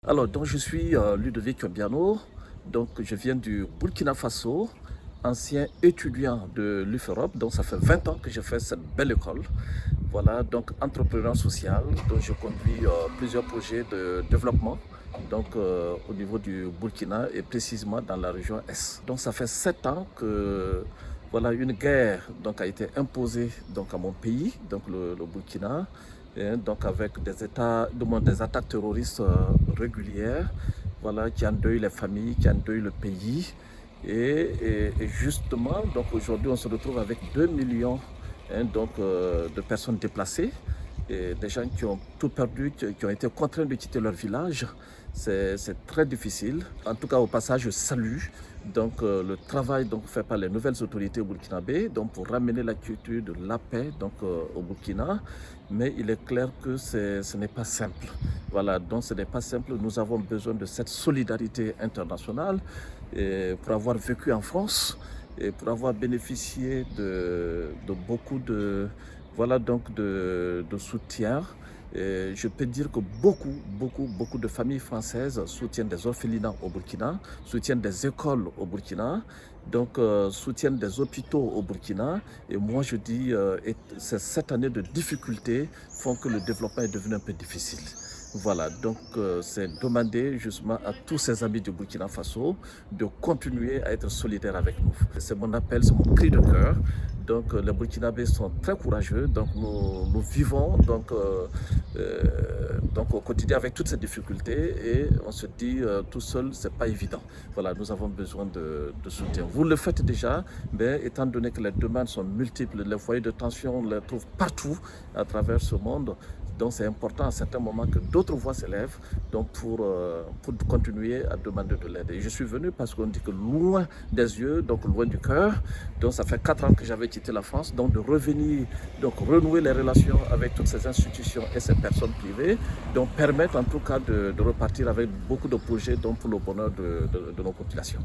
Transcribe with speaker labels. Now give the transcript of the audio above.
Speaker 1: Alors, donc je suis Ludovic Biano, donc je viens du Burkina Faso, ancien étudiant de l'UFEUROPE, donc ça fait 20 ans que je fais cette belle école. Voilà, donc entrepreneur social, donc je conduis plusieurs projets de développement, donc au niveau du Burkina et précisément dans la région Est. Donc ça fait 7 ans que voilà, une guerre donc, a été imposée donc, à mon pays, donc le Burkina, et donc avec des attaques terroristes régulières, voilà, qui endeuillent les familles, qui endeuillent le pays. Et justement, donc aujourd'hui, on se retrouve avec 2 millions de personnes déplacées, et des gens qui ont tout perdu, qui ont été contraints de quitter leur village. C'est très difficile. En tout cas, au passage, je salue donc, le travail donc, fait par les nouvelles autorités burkinabées donc, pour ramener la culture de la paix donc, au Burkina. Mais il est clair que ce n'est pas simple. Voilà, donc ce n'est pas simple. Nous avons besoin de cette solidarité internationale pour avoir vécu en France et pour avoir bénéficié de beaucoup voilà, de soutien. Et je peux dire que beaucoup de familles françaises soutiennent des orphelinats au Burkina, soutiennent des écoles au Burkina, donc soutiennent des hôpitaux au Burkina. Et moi je dis, cette année de difficultés font que le développement est devenu un peu difficile. Voilà, donc c'est demander justement à tous ces amis du Burkina Faso de continuer à être solidaires avec nous. C'est mon appel, c'est mon cri de cœur. Donc les Burkinabés sont très courageux, donc nous vivons donc au quotidien avec toutes ces difficultés et on se dit tout seul c'est pas évident. Voilà, nous avons besoin de soutien. Vous le faites déjà, mais étant donné que les demandes sont multiples, les foyers de tension on les trouve partout à travers ce monde. Donc c'est important à certains moments que d'autres voix s'élèvent donc pour continuer à demander de l'aide. Et je suis venu parce qu'on dit que loin des yeux, donc loin du cœur. Donc ça fait 4 ans que j'avais quitté la France, donc de revenir, donc renouer les relations avec toutes ces institutions et ces personnes privées, donc permettre en tout cas de repartir avec beaucoup de projets donc, pour le bonheur de nos populations.